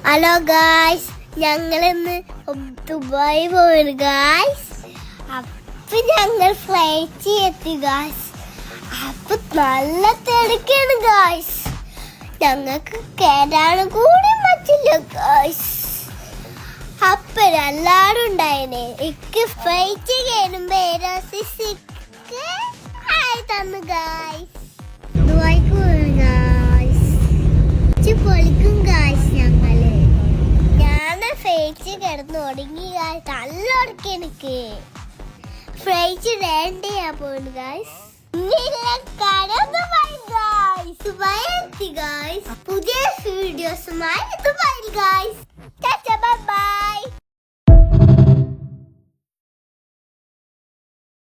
Hello guys, ഞങ്ങളിന്ന് Dubai പോയി guys. അപ്പൊ ഞങ്ങൾ ഫ്ലൈറ്റ് എത്തി ഗായ്സ്. അപ്പൊ നല്ല തിരക്കാണ് ഗായ്സ്. ഞങ്ങൾക്ക് കേറാനും കൂടി പറ്റില്ല ഗായ്സ്. അപ്പൊ എല്ലാരും ഉണ്ടായിനെ. എനിക്ക് ഫ്ലൈറ്റ് കയറുമ്പോ ആയി തന്നു ഗായ്സ്. ദുബായിക്ക് പോയി ഗായ്സ്. പൊളിക്കും ഗായ്സ്. ഞാൻ ഫ്ലൈറ്റ് കിടന്ന് ഒടുങ്ങി ഗായ്സ്. നല്ല ഉറക്കം എനിക്ക്. ഫ്ലൈറ്റ് ലാൻഡ് ചെയ്യാൻ പോകുന്നു ഗായ്സ്. പുതിയ വീഡിയോസുമായി ദുബായിൽ ഗായ്സ്. Bye bye.